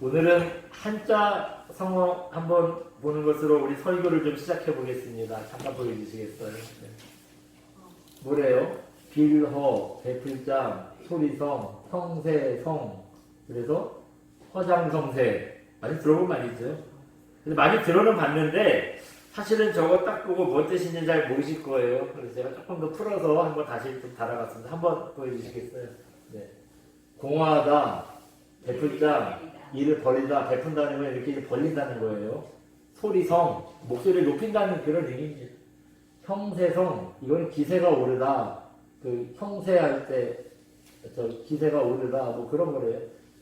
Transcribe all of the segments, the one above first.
오늘은 한자 성어 한번 보는 것으로 우리 설교를 좀 시작해 보겠습니다. 잠깐 보여주시겠어요? 네. 뭐래요? 빌허, 베풀장, 소리성, 성세성, 그래서 허장성세. 많이 들어본 말이죠. 근데 많이 들어는 봤는데 사실은 저거 딱 보고 뭔 뜻인지 잘 모르실 거예요. 그래서 제가 조금 더 풀어서 한번 다시 좀 달아봤습니다. 한번 보여주시겠어요? 네. 공허하다, 베풀장, 일을 벌리다, 베푼다는 건 이렇게 이제 벌린다는 거예요. 소리성, 목소리를 높인다는 그런 의미입니다. 형세성, 이건 기세가 오르다. 그 형세할 때, 기세가 오르다, 뭐 그런 거래요.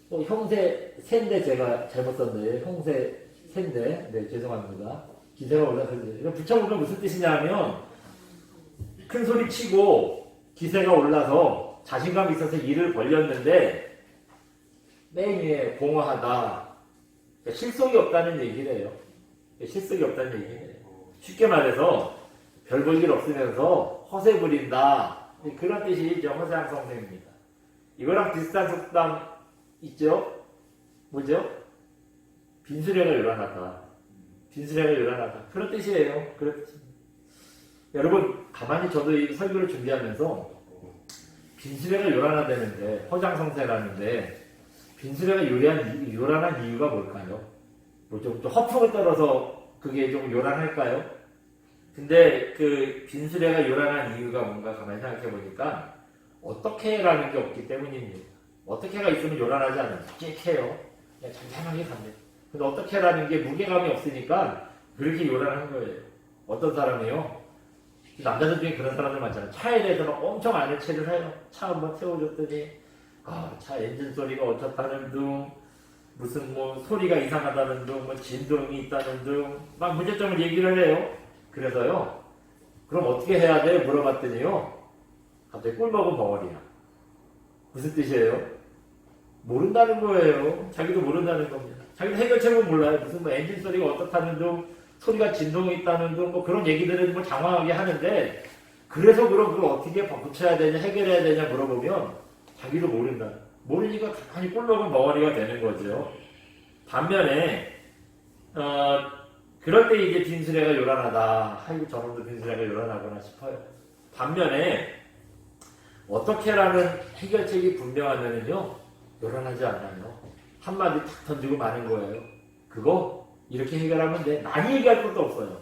또 형세, 세인데 제가 잘못 썼네요. 형세, 세인데. 네, 죄송합니다. 기세가 오르다. 이거 붙여보면 무슨 뜻이냐면, 큰 소리 치고 기세가 올라서 자신감이 있어서 일을 벌렸는데, 맨 위에 공허하다. 그러니까 실속이 없다는 얘기래요. 실속이 없다는 얘기래요. 쉽게 말해서 별 볼 일 없으면서 허세 부린다. 그런 뜻이 허세양성생입니다. 이거랑 비슷한 속담 있죠? 뭐죠? 빈수레가 요란하다. 빈수레가 요란하다. 그런 뜻이에요. 그런 뜻입니다. 여러분, 가만히 저도 이 설교를 준비하면서 빈수레가 요란하다는데, 허장성세라는데, 빈수레가 요란한 이유가 뭘까요? 뭐 좀 허풍을 떨어서 그게 좀 요란할까요? 근데 그 빈수레가 요란한 이유가 뭔가 가만히 생각해 보니까 어떻게라는 게 없기 때문입니다. 어떻게가 있으면 요란하지 않아요. 깨끗해요. 그냥 잔잔하게 갑니다. 근데 어떻게라는 게 무게감이 없으니까 그렇게 요란한 거예요. 어떤 사람이요? 남자들 중에 그런 사람들 많잖아요. 차에 대해서 막 엄청 아는 체를 해요. 차 한번 태워줬더니 차 엔진 소리가 어떻다는 둥, 무슨 뭐 소리가 이상하다는 둥, 뭐 진동이 있다는 둥, 막 문제점을 얘기를 해요. 그래서요, 그럼 어떻게 해야 돼? 물어봤더니요, 갑자기 꿀 먹은 벙어리야. 무슨 뜻이에요? 모른다는 거예요. 자기도 모른다는 겁니다. 자기도 해결책을 몰라요. 무슨 뭐 엔진 소리가 어떻다는 둥, 소리가 진동이 있다는 둥, 뭐 그런 얘기들을 뭐 장황하게 하는데, 그래서 그럼 그걸 어떻게 고쳐야 되냐, 해결해야 되냐 물어보면, 자기도 모른다. 모르니까 가만히 꿀 먹은 벙어리가 되는 거죠. 반면에, 그럴 때 이제 빈수레가 요란하다. 아이고, 저놈도 빈수레가 요란하구나 싶어요. 반면에, 어떻게라는 해결책이 분명하면은요, 요란하지 않아요. 한마디 탁 던지고 마는 거예요. 그거, 이렇게 해결하면 돼. 많이 얘기할 것도 없어요.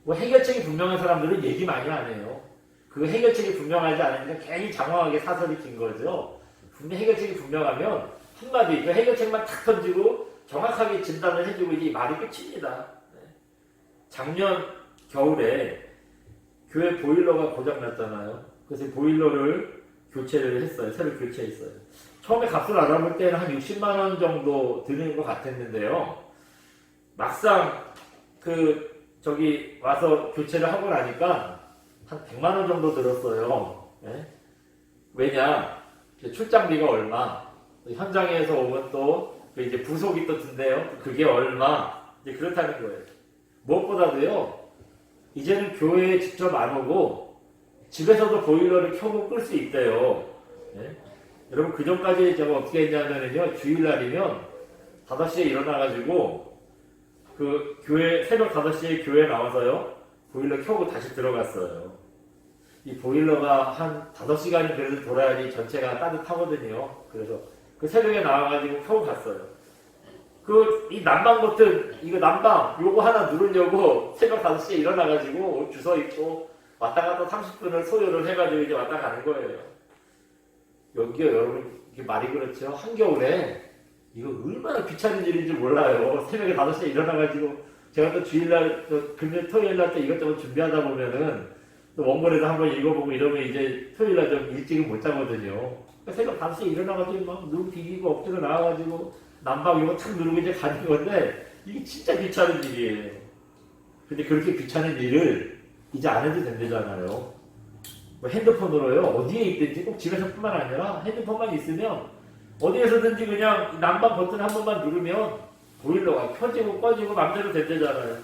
뭐 해결책이 분명한 사람들은 얘기 많이 안 해요. 그 해결책이 분명하지 않으니까 괜히 장황하게 사설이 긴 거죠. 분명 해결책이 분명하면 한마디 그 해결책만 탁 던지고 정확하게 진단을 해주고 이제 말이 끝입니다. 작년 겨울에 교회 보일러가 고장났잖아요. 그래서 보일러를 교체를 했어요. 새로 교체했어요. 처음에 값을 알아볼 때는 한 60만 원 정도 드는 것 같았는데요. 막상 와서 교체를 하고 나니까 한 100만 원 정도 들었어요. 네? 왜냐? 출장비가 얼마, 현장에서 오면 또 이제 부속이 또 든대요. 그게 얼마, 이제 그렇다는 거예요. 무엇보다도요, 이제는 교회에 직접 안 오고 집에서도 보일러를 켜고 끌 수 있대요. 네? 여러분, 그 전까지 제가 어떻게 했냐면요, 주일날이면 5시에 일어나가지고 그 교회, 새벽 5시에 교회 나와서요, 보일러 켜고 다시 들어갔어요. 이 보일러가 한 5시간이 그래도 돌아야지 전체가 따뜻하거든요. 그래서 그 새벽에 나와가지고 켜고 갔어요. 이 난방 버튼, 이거 난방, 요거 하나 누르려고 새벽 5시에 일어나가지고 옷 주워 입고 왔다 갔다 30분을 소요를 해가지고 이제 왔다 가는 거예요. 여기요, 여러분, 이게 말이 그렇죠. 한겨울에 이거 얼마나 귀찮은 일인지 몰라요. 새벽에 5시에 일어나가지고 제가 또 주일날, 또 금요일, 토요일날 때 이것저것 준비하다 보면은 또 원고에도 한번 읽어보고 이러면 이제 토요일날 좀 일찍은 못 자거든요. 그러니까 새벽 5시에 일어나가지고 막 눈 비비고 엎드려 나와가지고 난방 이거 탁 누르고 이제 가는 건데 이게 진짜 귀찮은 일이에요. 근데 그렇게 귀찮은 일을 이제 안 해도 된다잖아요. 뭐 핸드폰으로요. 어디에 있든지 꼭 집에서뿐만 아니라 핸드폰만 있으면 어디에서든지 그냥 난방 버튼 한 번만 누르면 보일러가 켜지고 꺼지고 맘대로 된대잖아요.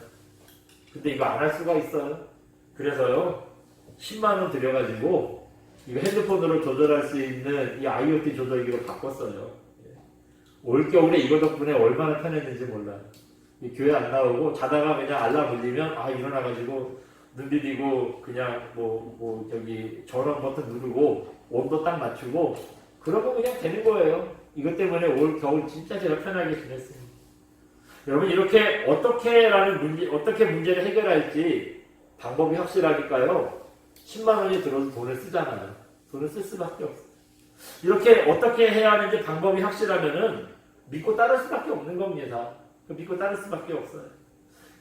근데 이거 안 할 수가 있어요. 그래서요, 10만원 들여가지고 이거 핸드폰으로 조절할 수 있는 이 IoT 조절기로 바꿨어요. 올겨울에 이거 덕분에 얼마나 편했는지 몰라요. 이 교회 안 나오고 자다가 그냥 알람 울리면 일어나가지고 눈 비비고 그냥 저기 전원 버튼 누르고 온도 딱 맞추고 그러고 그냥 되는 거예요. 이것 때문에 올 겨울 진짜 제가 편하게 지냈습니다. 여러분 이렇게 어떻게 문제를 해결할지 방법이 확실하니까요. 10만 원이 들어서 돈을 쓰잖아요. 돈을 쓸 수밖에 없어요. 이렇게 어떻게 해야 하는지 방법이 확실하면은 믿고 따를 수밖에 없는 겁니다. 믿고 따를 수밖에 없어요.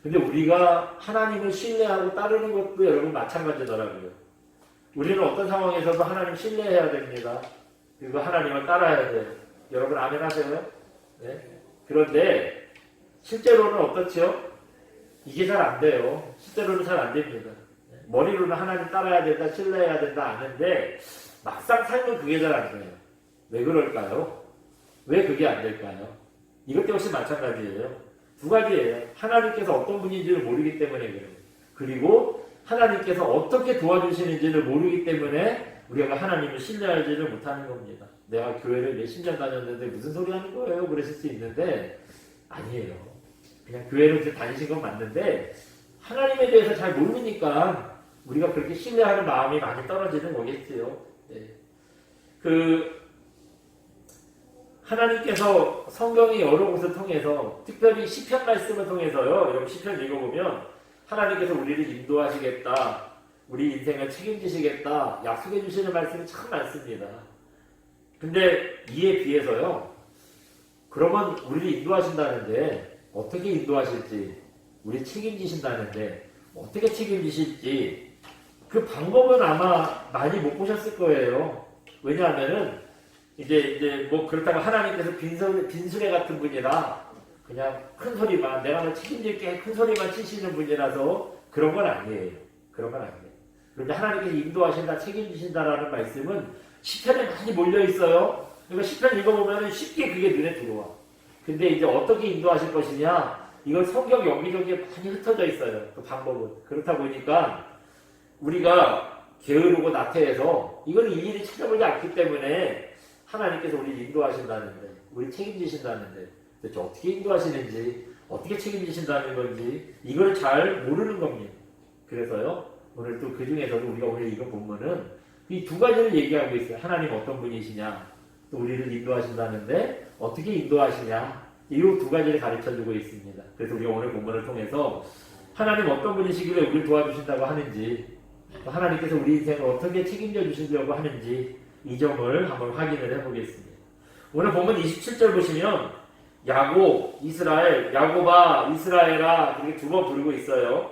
근데 우리가 하나님을 신뢰하고 따르는 것도 여러분 마찬가지더라고요. 우리는 어떤 상황에서도 하나님 신뢰해야 됩니다. 그리고 하나님을 따라야 돼요. 여러분 아멘 하세요? 네. 그런데 실제로는 어떻죠? 이게 잘 안 돼요. 실제로는 잘 안 됩니다. 머리로는 하나님 따라야 된다, 신뢰해야 된다 아는데 막상 살면 그게 잘 안 돼요. 왜 그럴까요? 왜 그게 안 될까요? 이것 역시 마찬가지예요. 두 가지예요. 하나님께서 어떤 분인지를 모르기 때문에 그래요. 그리고 하나님께서 어떻게 도와주시는지를 모르기 때문에 우리가 하나님을 신뢰하지를 못하는 겁니다. 내가 교회를 몇십 년 다녔는데 무슨 소리 하는 거예요? 그러실 수 있는데 아니에요. 그냥 교회를 이제 다니신 건 맞는데 하나님에 대해서 잘 모르니까 우리가 그렇게 신뢰하는 마음이 많이 떨어지는 거겠지요. 네. 하나님께서 성경의 여러 곳을 통해서 특별히 시편 말씀을 통해서요. 여러분 시편 읽어보면 하나님께서 우리를 인도하시겠다. 우리 인생을 책임지시겠다. 약속해 주시는 말씀이 참 많습니다. 근데 이에 비해서요. 그러면 우리를 인도하신다는데 어떻게 인도하실지 우리 책임지신다는데 어떻게 책임지실지 그 방법은 아마 많이 못 보셨을 거예요. 왜냐하면은 이제 그렇다고 하나님께서 빈수레 같은 분이라 그냥 큰 소리만 내가 너 책임질게 큰 소리만 치시는 분이라서 그런 건 아니에요. 그런 건 아니에요. 그런데 하나님께서 인도하신다 책임지신다라는 말씀은 시편에 많이 몰려 있어요. 그러니까 시편 읽어보면 쉽게 그게 눈에 들어와. 근데 이제 어떻게 인도하실 것이냐 이건 성경 여기저기에 많이 흩어져 있어요. 그 방법은. 그렇다 보니까 우리가 게으르고 나태해서 이걸 일일이 찾아보지 않기 때문에 하나님께서 우리를 인도하신다는데 우리 책임지신다는데 도대체 어떻게 인도하시는지 어떻게 책임지신다는 건지 이걸 잘 모르는 겁니다. 그래서요 오늘 또 그 중에서도 우리가 오늘 이거 보면은 이 두 가지를 얘기하고 있어요. 하나님 어떤 분이시냐 또 우리를 인도하신다는데 어떻게 인도하시냐 이 두 가지를 가르쳐주고 있습니다. 그래서 우리가 오늘 본문을 통해서 하나님 어떤 분이시길래 우리를 도와주신다고 하는지 또 하나님께서 우리 인생을 어떻게 책임져 주시려고 하는지 이 점을 한번 확인을 해보겠습니다. 오늘 보면 27절 보시면 야곱, 이스라엘, 야곱아, 이스라엘아 이렇게 두 번 부르고 있어요.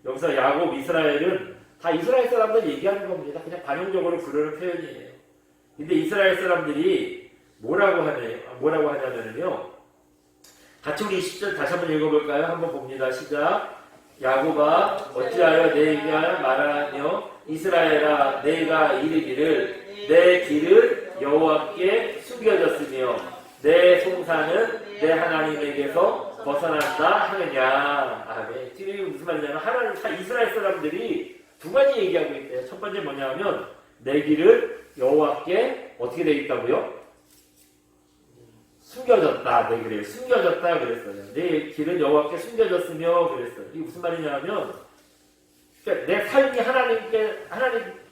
여기서 야곱, 이스라엘은 다 이스라엘 사람들 얘기하는 겁니다. 그냥 관용적으로 부르는 표현이에요. 근데 이스라엘 사람들이 뭐라고 하냐면요. 같이 우리 20절 다시 한번 읽어볼까요? 한번 봅니다. 시작. 야곱아 어찌하여 내게 말하며 이스라엘아 내가 이르기를 내 길을 여호와께 숨겨졌으며 내 송사는 내 하나님에게서 벗어난다 하느냐. 아멘. 지금 이게 무슨 말이냐면 하나님 이스라엘 사람들이 두 가지 얘기하고 있대요. 첫 번째 뭐냐면 내 길을 여호와께 어떻게 되어 있다고요? 숨겨졌다. 내 길을 숨겨졌다 그랬어요. 내 길은 여호와께 숨겨졌으며 그랬어요. 이게 무슨 말이냐면 그러니까 내 삶이 하나님을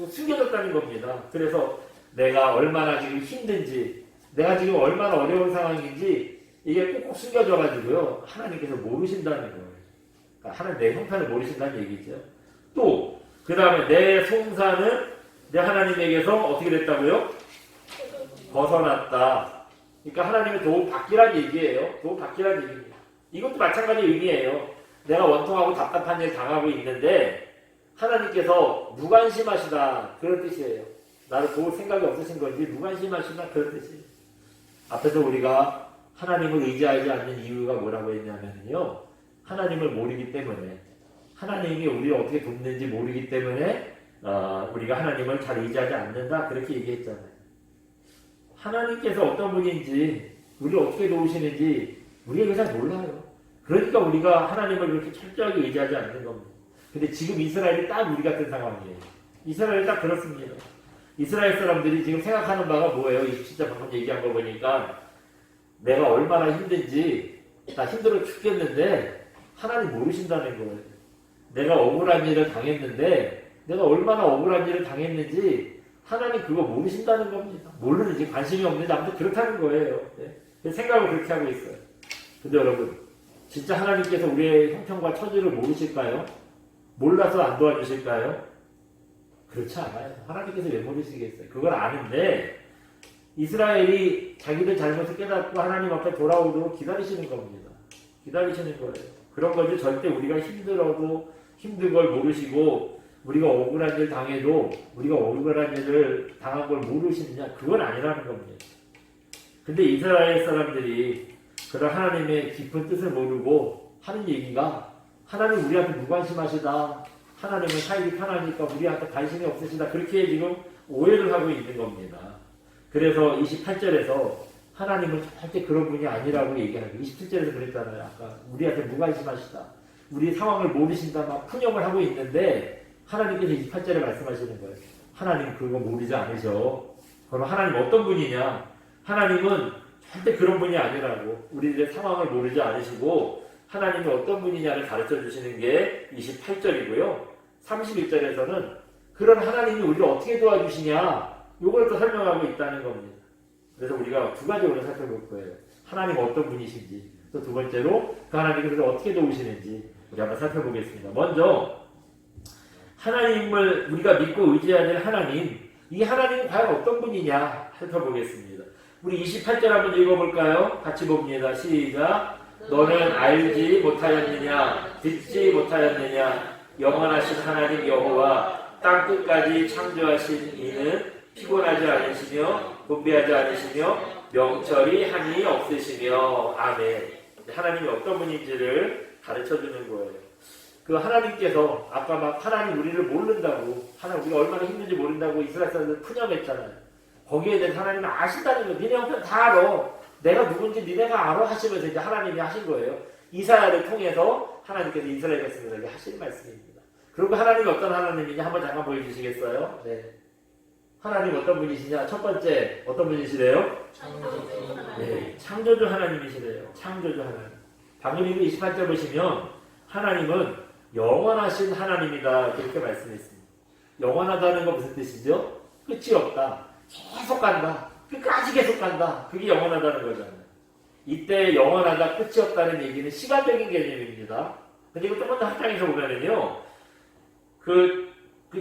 숨겨졌다는 겁니다. 그래서 내가 얼마나 지금 힘든지 내가 지금 얼마나 어려운 상황인지 이게 꼭꼭 숨겨져가지고요. 하나님께서 모르신다는 거예요. 그러니까 하나님 내 형편을 모르신다는 얘기죠. 또 그 다음에 내 송사는 내 하나님에게서 어떻게 됐다고요? 벗어났다. 그러니까 하나님의 도움 받기란 얘기예요. 도움 받기란 얘기입니다. 이것도 마찬가지 의미예요. 내가 원통하고 답답한 일 당하고 있는데 하나님께서 무관심하시다 그런 뜻이에요. 나를 도울 생각이 없으신 건지 무관심하시다 그런 뜻이에요. 앞에서 우리가 하나님을 의지하지 않는 이유가 뭐라고 했냐면요. 하나님을 모르기 때문에 하나님이 우리를 어떻게 돕는지 모르기 때문에 우리가 하나님을 잘 의지하지 않는다 그렇게 얘기했잖아요. 하나님께서 어떤 분인지 우리를 어떻게 도우시는지 우리가 잘 몰라요. 그러니까 우리가 하나님을 그렇게 철저하게 의지하지 않는 겁니다. 근데 지금 이스라엘이 딱 우리 같은 상황이에요. 이스라엘이 딱 그렇습니다. 이스라엘 사람들이 지금 생각하는 바가 뭐예요? 진짜 방금 얘기한 거 보니까 내가 얼마나 힘든지 나 힘들어 죽겠는데 하나님 모르신다는 거예요. 내가 억울한 일을 당했는데 내가 얼마나 억울한 일을 당했는지 하나님 그거 모르신다는 겁니다. 모르는지 관심이 없는지 아무튼 그렇다는 거예요. 네. 생각을 그렇게 하고 있어요. 근데 여러분 진짜 하나님께서 우리의 형편과 처지를 모르실까요? 몰라서 안 도와주실까요? 그렇지 않아요. 하나님께서 왜 모르시겠어요? 그걸 아는데 이스라엘이 자기들 잘못을 깨닫고 하나님 앞에 돌아오도록 기다리시는 겁니다. 기다리시는 거예요. 그런 거지 절대 우리가 힘들어도 힘든 걸 모르시고 우리가 억울한 일 당해도 우리가 억울한 일을 당한 걸 모르시느냐? 그건 아니라는 겁니다. 근데 이스라엘 사람들이 그런 하나님의 깊은 뜻을 모르고 하는 얘기가 하나님 우리한테 무관심하시다. 하나님은 살기 편하니까 우리한테 관심이 없으시다. 그렇게 지금 오해를 하고 있는 겁니다. 그래서 28절에서 하나님은 절대 그런 분이 아니라고 얘기하는 거예요. 27절에서 그랬잖아요. 아까 우리한테 무관심하시다. 우리 상황을 모르신다. 막 푸념을 하고 있는데 하나님께서 28절에 말씀하시는 거예요. 하나님 그거 모르지 않으셔. 그럼 하나님 어떤 분이냐? 하나님은 절대 그런 분이 아니라고. 우리들의 상황을 모르지 않으시고 하나님이 어떤 분이냐를 가르쳐 주시는 게 28절이고요. 31절에서는 그런 하나님이 우리를 어떻게 도와주시냐 요걸 또 설명하고 있다는 겁니다. 그래서 우리가 두 가지 오늘 살펴볼 거예요. 하나님 어떤 분이신지 또 두 번째로 그 하나님이 우리를 어떻게 도우시는지 우리 한번 살펴보겠습니다. 먼저 하나님을 우리가 믿고 의지해야 될 하나님, 이 하나님은 과연 어떤 분이냐 살펴보겠습니다. 우리 28절 한번 읽어볼까요? 같이 봅니다. 시작. 너는 알지 못하였느냐 듣지 못하였느냐 영원하신 하나님 여호와 땅끝까지 창조하신 이는 피곤하지 않으시며 분배하지 않으시며 명철이 한이 없으시며 아멘. 하나님이 어떤 분인지를 가르쳐주는 거예요. 그 하나님께서 아까 막 하나님 우리를 모른다고 하나님 우리가 얼마나 힘든지 모른다고 이스라엘 사람들 푸념했잖아요. 거기에 대해서 하나님은 아신다는 거예요. 니네 형편 다 알아. 내가 누군지 니네가 알아 하시면서 이제 하나님이 하신 거예요. 이사야를 통해서 하나님께서 이스라엘 백성들에게 하신 말씀입니다. 그리고 하나님이 어떤 하나님이냐 한번 잠깐 보여주시겠어요? 네. 하나님 어떤 분이시냐? 첫 번째 어떤 분이시래요? 네, 창조주 하나님이시래요. 창조주 하나님. 방금 이거 28절 보시면 하나님은 영원하신 하나님이다 그렇게 말씀했습니다. 영원하다는 건 무슨 뜻이죠? 끝이 없다. 계속 간다. 끝까지 계속 간다. 그게 영원하다는 거잖아요. 이때 영원하다, 끝이 없다는 얘기는 시간적인 개념입니다. 근데 이거 조금 더 확장해서 보면은요,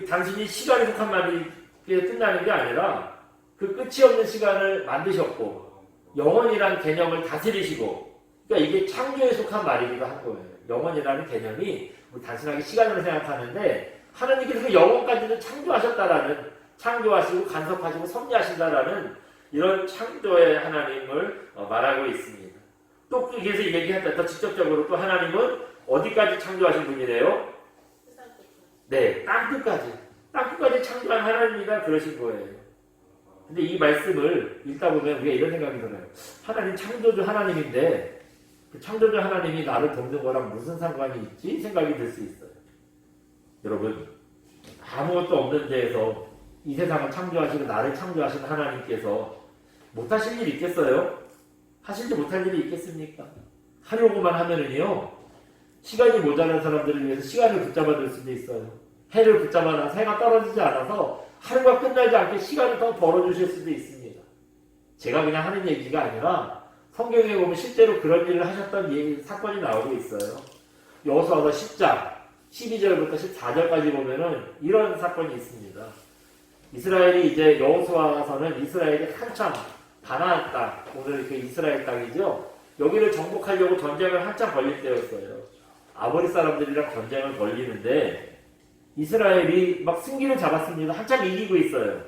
단순히 시간에 속한 말이 끝나는 게 아니라 그 끝이 없는 시간을 만드셨고, 영원이라는 개념을 다스리시고, 그러니까 이게 창조에 속한 말이기도 한 거예요. 영원이라는 개념이 단순하게 시간으로 생각하는데, 하나님께서 그 영원까지도 창조하셨다라는, 창조하시고 간섭하시고 섭리하신다라는 이런 창조의 하나님을 말하고 있습니다. 또 그래서 얘기했다. 더 직접적으로 또 하나님은 어디까지 창조하신 분이래요? 네, 땅끝까지. 땅끝까지 창조한 하나님이다 그러신 거예요. 근데 이 말씀을 읽다 보면 우리가 이런 생각이 들어요. 하나님 창조주 하나님인데 그 창조주 하나님이 나를 돕는 거랑 무슨 상관이 있지? 생각이 들 수 있어요. 여러분, 아무것도 없는 데에서 이 세상을 창조하시고 나를 창조하신 하나님께서 못하실 일이 있겠어요? 하시지 못할 일이 있겠습니까? 하려고만 하면은요, 시간이 모자란 사람들을 위해서 시간을 붙잡아둘 수도 있어요. 해를 붙잡아놔서 해가 떨어지지 않아서 하루가 끝나지 않게 시간을 더 벌어주실 수도 있습니다. 제가 그냥 하는 얘기가 아니라 성경에 보면 실제로 그런 일을 하셨던 사건이 나오고 있어요. 여호수아서 10장 12절부터 14절까지 보면은 이런 사건이 있습니다. 이스라엘이 이제 여호수아서는 이스라엘이 한참 가나안 땅, 오늘 그 이스라엘 땅이죠. 여기를 정복하려고 전쟁을 한참 벌릴 때였어요. 아모리 사람들이랑 전쟁을 벌리는데 이스라엘이 막 승기를 잡았습니다. 한참 이기고 있어요.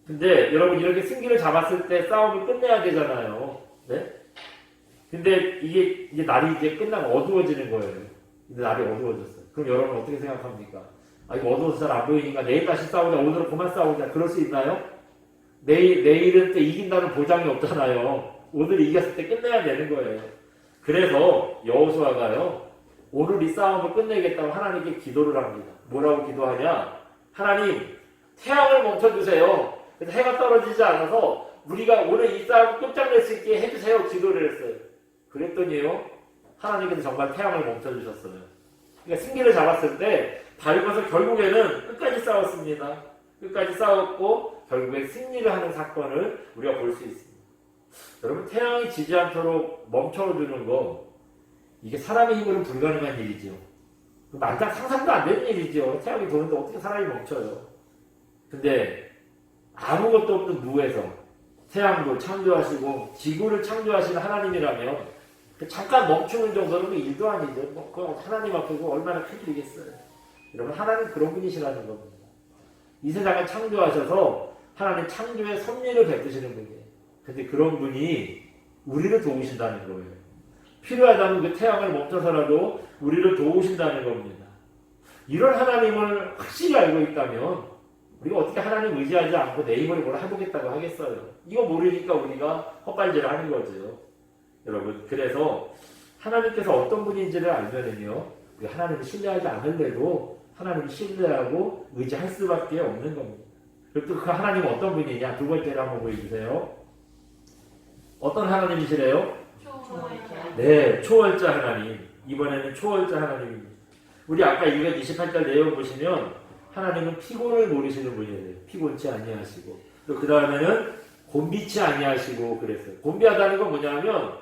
근데 여러분 이렇게 승기를 잡았을 때 싸움을 끝내야 되잖아요. 네? 근데 이게 날이 이제 끝나고 어두워지는 거예요. 근데 날이 어두워졌어요. 그럼 여러분 어떻게 생각합니까? 이거 어두워서 잘 안 보이니까 내일 다시 싸우자. 오늘은 그만 싸우자. 그럴 수 있나요? 내일은 또 이긴다는 보장이 없잖아요. 오늘 이겼을 때 끝내야 되는 거예요. 그래서 여호수아가요, 오늘 이 싸움을 끝내겠다고 하나님께 기도를 합니다. 뭐라고 기도하냐? 하나님, 태양을 멈춰주세요. 그래서 해가 떨어지지 않아서 우리가 오늘 이 싸움을 끝장낼 수 있게 해주세요. 기도를 했어요. 그랬더니요, 하나님께서 정말 태양을 멈춰주셨어요. 그러니까 승기를 잡았을 때 밟아서 결국에는 끝까지 싸웠습니다. 끝까지 싸웠고 결국에 승리를 하는 사건을 우리가 볼 수 있습니다. 여러분, 태양이 지지 않도록 멈춰주는 거, 이게 사람의 힘으로는 불가능한 일이죠. 만약 상상도 안 되는 일이죠. 태양이 도는데 어떻게 사람이 멈춰요. 근데 아무것도 없는 무에서 태양도 창조하시고 지구를 창조하시는 하나님이라면 잠깐 멈추는 정도는 일도 아니죠. 그거 하나님 앞에 얼마나 큰 일이겠어요. 여러분, 하나님 그런 분이시라는 겁니다. 이 세상을 창조하셔서 하나님 창조의 섭리를 베푸시는 분이에요. 근데 그런 분이 우리를 도우신다는 거예요. 필요하다면 그 태양을 멈춰서라도 우리를 도우신다는 겁니다. 이런 하나님을 확실히 알고 있다면 우리가 어떻게 하나님 의지하지 않고 내 힘으로 뭘 해보겠다고 하겠어요. 이거 모르니까 우리가 헛발질을 하는 거죠. 여러분, 그래서 하나님께서 어떤 분인지를 알면은요, 우리 하나님을 신뢰하지 않을래도 하나님을 신뢰하고 의지할 수밖에 없는 겁니다. 그리고 또 그 하나님은 어떤 분이냐? 두 번째로 한번 보여주세요. 어떤 하나님이시래요? 네, 초월자 하나님. 이번에는 초월자 하나님입니다. 우리 아까 228절 내용 보시면 하나님은 피곤을 모르시는 분이에요. 피곤치 아니하시고. 또 그 다음에는 곤비치 아니하시고 그랬어요. 곤비하다는 건 뭐냐면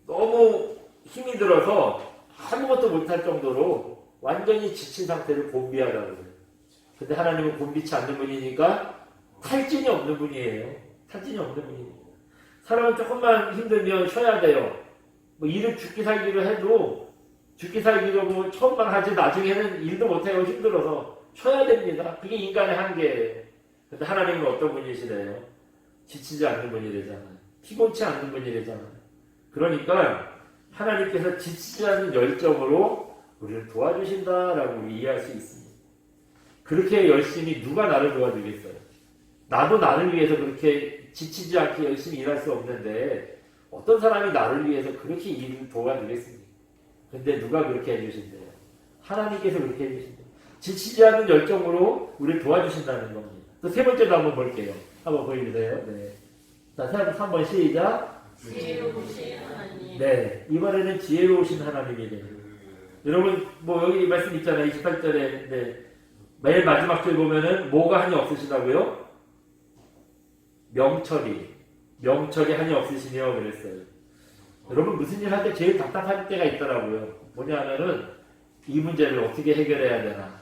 너무 힘이 들어서 아무것도 못할 정도로 완전히 지친 상태를 곤비하다고 해요. 근데 하나님은 곤비치 않는 분이니까 탈진이 없는 분이에요. 탈진이 없는 분이에요. 사람은 조금만 힘들면 쉬어야 돼요. 뭐 일을 죽기 살기로 해도 죽기 살기로 뭐 처음만 하지 나중에는 일도 못해요. 힘들어서 쉬어야 됩니다. 그게 인간의 한계예요. 근데 하나님은 어떤 분이시래요? 지치지 않는 분이래잖아요. 피곤치 않는 분이래잖아요. 그러니까 하나님께서 지치지 않는 열정으로 우리를 도와주신다라고 이해할 수 있습니다. 그렇게 열심히 누가 나를 도와주겠어요? 나도 나를 위해서 그렇게 지치지 않게 열심히 일할 수 없는데 어떤 사람이 나를 위해서 그렇게 일을 도와주겠습니까? 근데 누가 그렇게 해주신대요? 하나님께서 그렇게 해주신대요. 지치지 않는 열정으로 우리를 도와주신다는 겁니다. 또 세 번째도 한번 볼게요. 한번 보여주세요. 네. 자, 3번 시작. 지혜로우신 하나님. 네. 이번에는 지혜로우신 하나님이래요. 여러분, 뭐 여기 말씀 있잖아요. 28절에. 네. 맨 마지막 줄 보면은 뭐가 한이 없으시다고요? 명철이 한이 없으시며 그랬어요. 여러분, 무슨 일 할 때 제일 답답할 때가 있더라고요. 뭐냐면은 이 문제를 어떻게 해결해야 되나,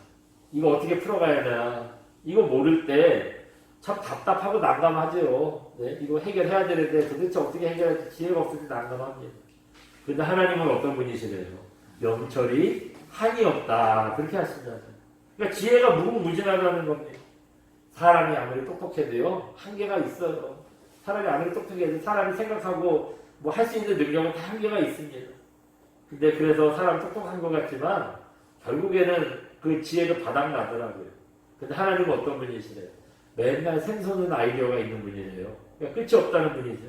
이거 어떻게 풀어가야 되나, 이거 모를 때 참 답답하고 난감하죠. 네? 이거 해결해야 되는데 도대체 어떻게 해결할지 지혜가 없으니 난감합니다. 근데 하나님은 어떤 분이시래요? 명철이 한이 없다. 그렇게 하시잖아요. 그러니까 지혜가 무궁무진하다는 겁니다. 사람이 아무리 똑똑해도요, 한계가 있어요. 사람이 아무리 똑똑해도 사람이 생각하고 뭐 할 수 있는 능력은 다 한계가 있습니다. 근데 그래서 사람 똑똑한 것 같지만 결국에는 그 지혜가 바닥나더라고요. 근데 하나님은 어떤 분이시래요? 맨날 샘솟는 아이디어가 있는 분이래요. 그러니까 끝이 없다는 분이죠.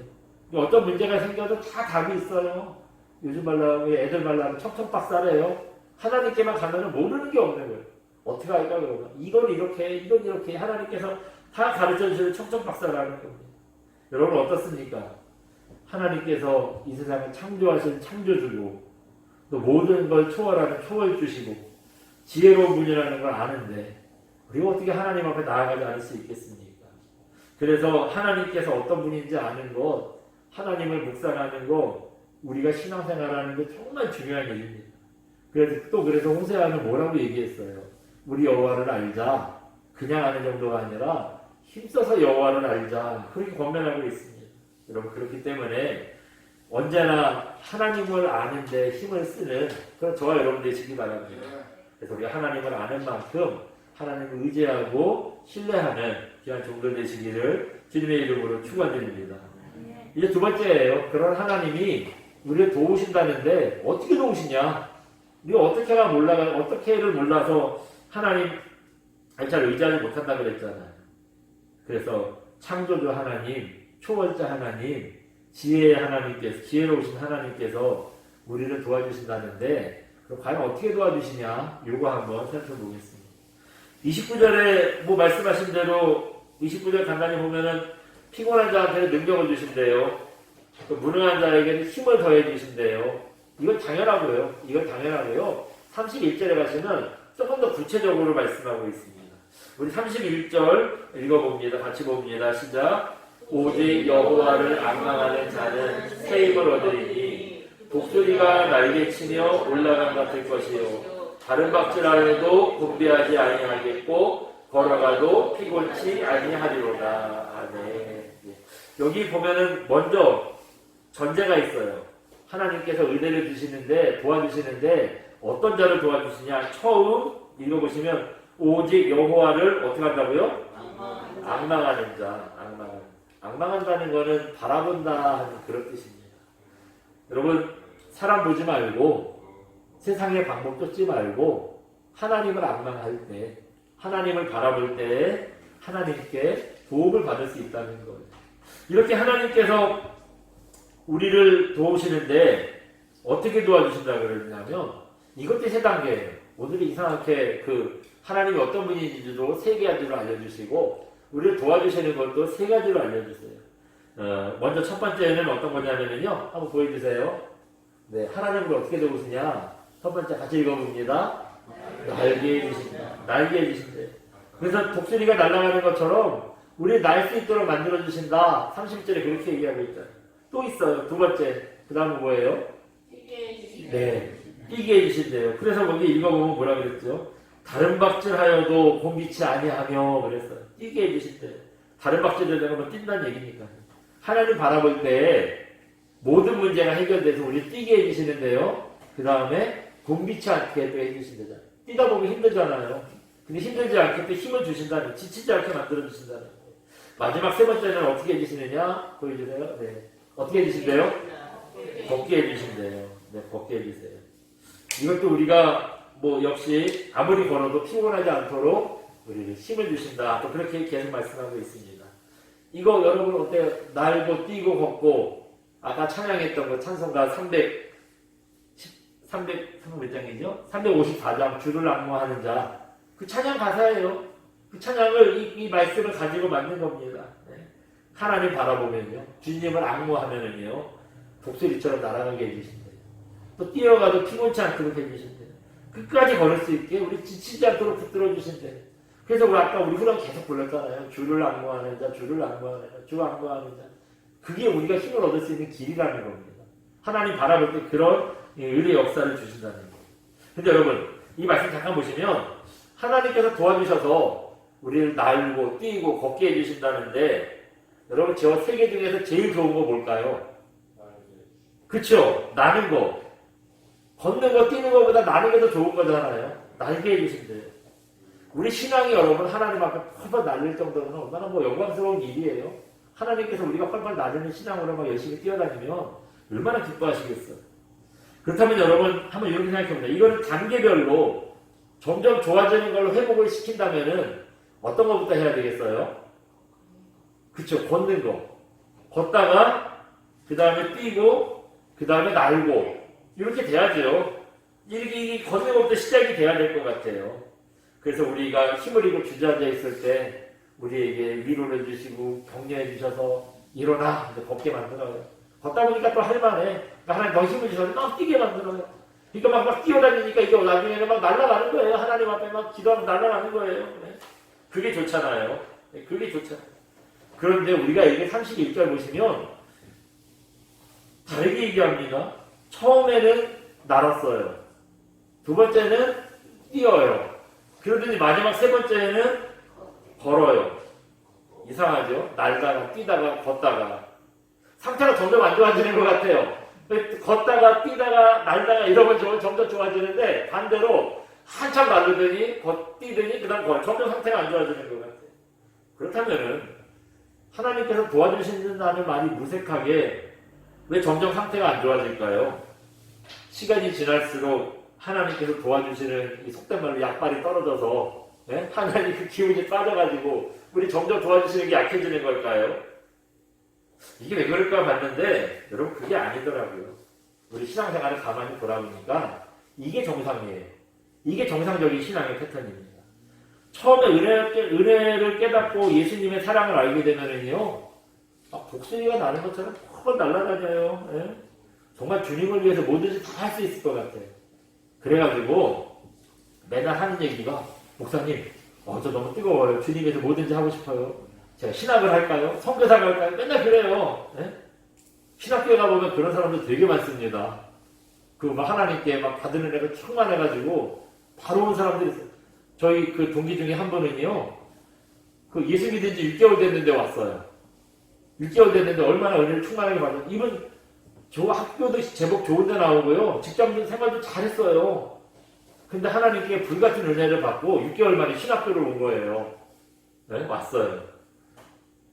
어떤 문제가 생겨도 다 답이 있어요. 요즘 말로 하면 애들 말로 하면 척척박사래요. 하나님께만 가면은 모르는 게 없는 거예요. 어떻게 할까 그러면 이건 이렇게 이건 이렇게 하나님께서 다 가르쳐주시는 척척박사라는 겁니다. 여러분 어떻습니까? 하나님께서 이 세상을 창조하신 창조주고 또 모든 걸 초월하는 초월주시고 지혜로운 분이라는 걸 아는데 우리가 어떻게 하나님 앞에 나아가지 않을 수 있겠습니까? 그래서 하나님께서 어떤 분인지 아는 것, 하나님을 묵상하는 것, 우리가 신앙생활하는 게 정말 중요한 일입니다. 그래서 호세아는 뭐라고 얘기했어요? 우리 여호와를 알자. 그냥 아는 정도가 아니라 힘써서 여호와를 알자. 그렇게 권면하고 있습니다. 여러분, 그렇기 때문에 언제나 하나님을 아는데 힘을 쓰는 그런 저와 여러분 되시기 바랍니다. 그래서 우리가 하나님을 아는 만큼 하나님을 의지하고 신뢰하는 귀한 종들 되시기를 주님의 이름으로 축원드립니다. 이제 두 번째예요. 그런 하나님이 우리를 도우신다는데 어떻게 도우시냐? 우리가 어떻게를 몰라서 하나님 잘 의지하지 못한다 그랬잖아요. 그래서 창조주 하나님, 초월자 하나님, 지혜의 하나님께서, 지혜로우신 하나님께서 우리를 도와주신다는데 그럼 과연 어떻게 도와주시냐? 요거 한번 살펴보겠습니다. 29절에 뭐 말씀하신 대로 29절 간단히 보면은 피곤한 자한테 능력을 주신대요. 또 무능한 자에게는 힘을 더해 주신대요. 이건 당연하고요. 이건 당연하고요. 31절에 가시면 조금 더 구체적으로 말씀하고 있습니다. 우리 31절 읽어봅니다. 같이 봅니다. 시작. 오직 여호와를 앙망하는 자는 새 힘을 얻으리니 독수리가 날개치며 올라간 같을 것이요 다른 박질하여도 곤비하지 아니하겠고 걸어가도 피곤치 아니하리로다. 아멘. 여기 보면은 먼저 전제가 있어요. 하나님께서 은혜를 주시는데 도와주시는데 어떤 자를 도와주시냐? 처음 읽어보시면 오직 여호와를 어떻게 한다고요? 앙망하는 자. 앙망한다는 것은 바라본다 하는 그런 뜻입니다. 여러분 사람 보지 말고 세상의 방법 쫓지 말고 하나님을 앙망할 때 하나님을 바라볼 때 하나님께 도움을 받을 수 있다는 거예요. 이렇게 하나님께서 우리를 도우시는데 어떻게 도와주신다 그러냐면 이것도 세 단계예요. 오늘은 이상하게 하나님이 어떤 분인지도 세 가지로 알려주시고 우리를 도와주시는 것도 세 가지로 알려주세요. 먼저 첫 번째는 어떤 거냐면요. 한번 보여주세요. 네, 하나님을 어떻게 도우시냐? 첫 번째 같이 읽어봅니다. 날개 해주신다. 날개 해주신대. 그래서 독수리가 날아가는 것처럼 우리 날 수 있도록 만들어주신다. 30절에 그렇게 얘기하고 있잖아요. 또 있어요. 두 번째. 그 다음은 뭐예요? 네. 뛰게 해주신대요. 그래서 거기 읽어보면 뭐라 그랬죠? 다른 박질하여도 곤비치 아니하며 그랬어요. 뛰게 해주신대요. 다른 박질을 내가 뛴다는 얘기니까. 하나님 바라볼 때 모든 문제가 해결돼서 우리 뛰게 해주시는데요. 그 다음에 곤비치 않게 또 해주신대잖아요. 뛰다 보면 힘들잖아요. 근데 힘들지 않게 또 힘을 주신다는, 지치지 않게 만들어주신다는 거예요. 마지막 세 번째는 어떻게 해주시느냐? 보여주세요. 네. 어떻게 해주신대요? 걷게 해주신대요. 네, 걷게 해주세요. 이것도 우리가 역시 아무리 걸어도 피곤하지 않도록 우리를 힘을 주신다. 또 그렇게 계속 말씀하고 있습니다. 이거 여러분 어때요? 날고 뛰고 걷고 아까 찬양했던 거 찬송가 300몇 장이죠? 354장 주를 앙모하는 자. 그 찬양 가사예요. 그 찬양을 이 말씀을 가지고 만든 겁니다. 네. 하나님 바라보면요. 주님을 앙모하면은요. 독수리처럼 날아가게 해주신대요. 또 뛰어가도 피곤치 않도록 해주신대요. 끝까지 걸을 수 있게 우리 지치지 않도록 붙들어 주신대요. 그래서 아까 우리 후렴 계속 불렀잖아요. 주를 앙모하는 자, 주를 앙모하는 자, 주 앙모하는 자. 그게 우리가 힘을 얻을 수 있는 길이라는 겁니다. 하나님 바라볼 때 그런 은혜의 역사를 주신다는 거예요. 근데 여러분 이 말씀 잠깐 보시면 하나님께서 도와주셔서 우리를 날고 뛰고 걷게 해주신다는데 여러분 저 세 개 중에서 제일 좋은 거 뭘까요? 그쵸? 나는 거. 걷는 거 뛰는 거보다 나는 게 더 좋은 거잖아요. 날게 해주신대요. 우리 신앙이 여러분 하나님 앞에 펄펄 날릴 정도면 얼마나 영광스러운 일이에요. 하나님께서 우리가 펄펄 날리는 신앙으로 열심히 뛰어다니면 얼마나 기뻐하시겠어요. 그렇다면 여러분 한번 이렇게 생각해봅니다. 이거는 단계별로 점점 좋아지는 걸로 회복을 시킨다면은 어떤 것부터 해야 되겠어요? 그쵸, 걷는 거. 걷다가 그 다음에 뛰고 그 다음에 날고 이렇게 돼야죠. 이렇게 걷는 것부터 시작이 돼야 될 것 같아요. 그래서 우리가 힘을 잃고 주저앉아 있을 때 우리에게 위로를 주시고 격려해 주셔서 일어나 이제 걷게 만들어요. 걷다 보니까 또 할만해. 그러니까 하나님 더 힘을 주셔서 막 뛰게 만들어요. 그러니까 막 뛰어다니니까 이게 나중에는 막 날아가는 거예요. 하나님 앞에 막 기도하면 날아가는 거예요. 네. 그게 좋잖아요. 네, 그게 좋잖아요. 그런데 우리가 이게 31절 보시면 다르게 얘기합니다. 처음에는 날았어요. 두 번째는 뛰어요. 그러더니 마지막 세 번째는 걸어요. 이상하죠? 날다가 뛰다가 걷다가 상태가 점점 안 좋아지는 것 같아요. 걷다가 뛰다가 날다가 이러면 점점 좋아지는데 반대로 한참 날르더니 뛰더니 그 다음 점점 상태가 안 좋아지는 것 같아요. 그렇다면은 하나님께서 도와주신다는 말이 무색하게 왜 점점 상태가 안 좋아질까요? 시간이 지날수록 하나님께서 도와주시는 이 속된 말로 약발이 떨어져서 하나님 그 기운이 빠져가지고 우리 점점 도와주시는 게 약해지는 걸까요? 이게 왜 그럴까 봤는데 여러분 그게 아니더라고요. 우리 신앙생활을 가만히 돌아보니까 이게 정상이에요. 이게 정상적인 신앙의 패턴입니다. 처음에 은혜를 깨닫고 예수님의 사랑을 알게 되면은요, 독수리가 나는 것처럼 팍팍 날아다녀요. 예? 정말 주님을 위해서 뭐든지 다 할 수 있을 것 같아요. 그래가지고 맨날 하는 얘기가 목사님, 저 너무 뜨거워요. 주님 위해서 뭐든지 하고 싶어요. 제가 신학을 할까요? 선교사를 할까요? 맨날 그래요. 예? 신학교에 가보면 그런 사람들 되게 많습니다. 그 막 하나님께 막 받는 애가 충만해가지고 바로 온 사람들이 있어요. 저희 그 동기 중에 한 분은요, 그 예수 믿은 지 6개월 됐는데 왔어요. 6개월 됐는데 얼마나 은혜를 충만하게 받았어요. 이분 저 학교도 제법 좋은 데 나오고요. 직장 생활도 잘했어요. 근데 하나님께 불같은 은혜를 받고 6개월 만에 신학교를 온 거예요. 네? 왔어요.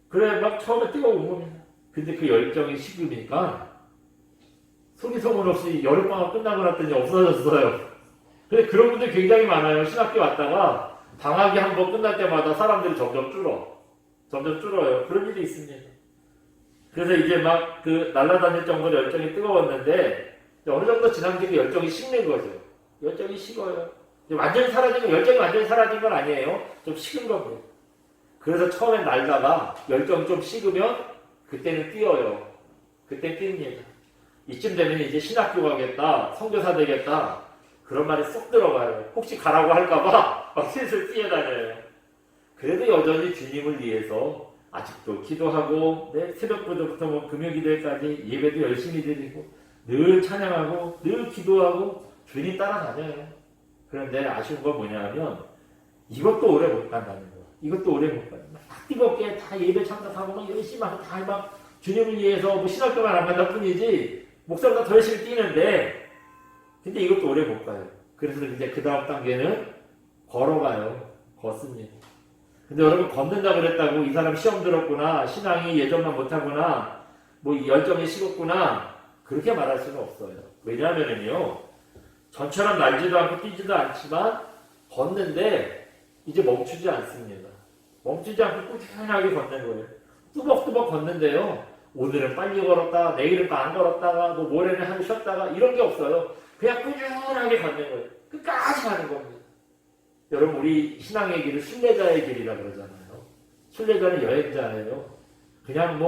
그래 막 처음에 뜨거운 겁니다. 근데 그 열정이 식으니까 소리 소문 없이 여름방학 끝나고 났더니 없어졌어요. 근데 그런 분들 굉장히 많아요. 신학교 왔다가 방학이 한 번 끝날 때마다 사람들이 점점 줄어요. 그런 일이 있습니다. 그래서 이제 막 그 날아다닐 정도로 열정이 뜨거웠는데 어느 정도 지난 뒤에 열정이 식는 거죠. 열정이 식어요. 완전히 사라진 건, 열정이 완전히 사라진 건 아니에요. 좀 식은 겁니다. 그래서 처음엔 날다가 열정 좀 식으면 그때는 뛰어요. 그때 뜁니다. 이쯤 되면 이제 신학교 가겠다, 선교사 되겠다, 그런 말이 쏙 들어가요. 혹시 가라고 할까봐 막 슬슬 뛰어다녀요. 그래도 여전히 주님을 위해서 아직도 기도하고, 네, 새벽부터 뭐 금요기도회까지 예배도 열심히 드리고, 늘 찬양하고, 늘 기도하고, 주님 따라다녀요. 그런데 아쉬운 건 뭐냐면, 이것도 오래 못 간다는 거. 이것도 오래 못 가요. 막 뜨겁게 다 예배 참석하고, 막 열심히 하고, 다 막 주님을 위해서 뭐 신학교만 안 간다 뿐이지, 목사보다 더 열심히 뛰는데, 근데 이것도 오래 못 가요. 그래서 이제 그 다음 단계는 걸어가요. 걷습니다. 근데 여러분, 걷는다 그랬다고 이 사람 시험 들었구나, 신앙이 예전만 못하구나, 뭐 열정이 식었구나, 그렇게 말할 수는 없어요. 왜냐하면요, 전처럼 날지도 않고 뛰지도 않지만 걷는데 이제 멈추지 않습니다. 멈추지 않고 꾸준하게 걷는 거예요. 뚜벅뚜벅 걷는데요, 오늘은 빨리 걸었다, 내일은 또 안 걸었다가, 뭐 모레는 하루 쉬었다가, 이런 게 없어요. 그냥 꾸준하게 걷는 거예요. 끝까지 가는 겁니다. 여러분, 우리 신앙의 길은 순례자의 길이라 그러잖아요. 순례자는 여행자예요. 그냥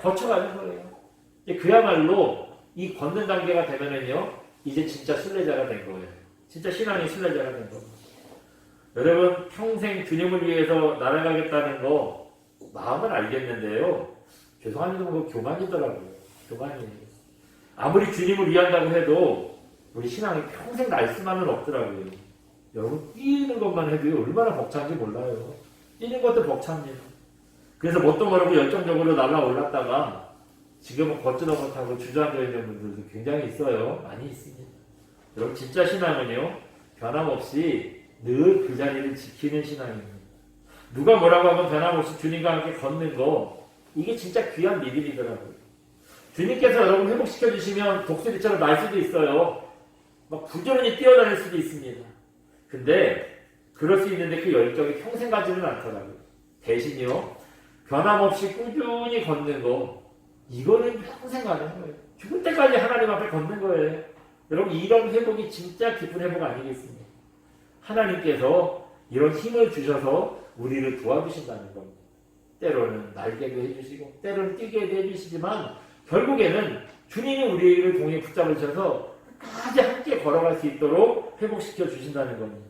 거쳐가는 거예요. 그야말로 이 걷는 단계가 되면은요, 이제 진짜 순례자가 된 거예요. 진짜 신앙의 순례자가 된 겁니다. 여러분, 평생 주님을 위해서 날아가겠다는 거 마음은 알겠는데요, 죄송합니다, 뭐 교만이더라고요. 교만이에요. 아무리 주님을 위한다고 해도 우리 신앙이 평생 날 수만은 없더라고요. 여러분, 뛰는 것만 해도 얼마나 벅찬지 몰라요. 뛰는 것도 벅찹니다. 그래서 뭣도 모르고 열정적으로 날아올랐다가 지금은 걷지도 못하고 주저앉아 있는 분들도 굉장히 있어요. 많이 있습니다. 여러분, 진짜 신앙은요, 변함없이 늘 그 자리를 지키는 신앙입니다. 누가 뭐라고 하면 변함없이 주님과 함께 걷는 거, 이게 진짜 귀한 믿음이더라고요. 주님께서 여러분 회복시켜 주시면 독수리처럼 날 수도 있어요. 막 부지런히 뛰어다닐 수도 있습니다. 근데 그럴 수 있는데 그 열정이 평생 가지는 않더라고요. 대신요, 변함없이 꾸준히 걷는 거, 이거는 평생 가는 거예요. 죽을 때까지 하나님 앞에 걷는 거예요. 여러분, 이런 회복이 진짜 기쁜 회복 아니겠습니까? 하나님께서 이런 힘을 주셔서 우리를 도와주신다는 겁니다. 때로는 날개도 해주시고, 때로는 뛰게도 해주시지만, 결국에는 주님이 우리를 동에 붙잡으셔서 끝까지 함께 걸어갈 수 있도록 회복시켜 주신다는 겁니다.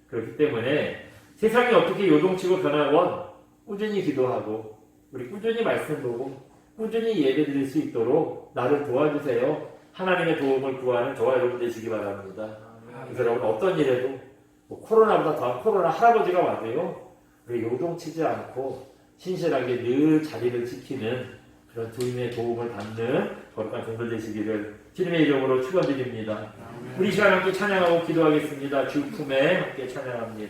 그렇기 때문에 세상이 어떻게 요동치고 변하건 꾸준히 기도하고, 우리 꾸준히 말씀 보고, 꾸준히 예배 드릴 수 있도록 나를 도와주세요. 하나님의 도움을 구하는 저와 여러분 되시기 바랍니다. 그래서 여러분, 어떤 일에도 뭐 코로나보다 더한 코로나 할아버지가 와도요, 우리 요동치지 않고 신실하게 늘 자리를 지키는 그런 주님의 도움을 받는 거룩한 종들 되시기를 주님의 이름으로 축원드립니다. 우리 시간 함께 찬양하고 기도하겠습니다. 주 품에 함께 찬양합니다.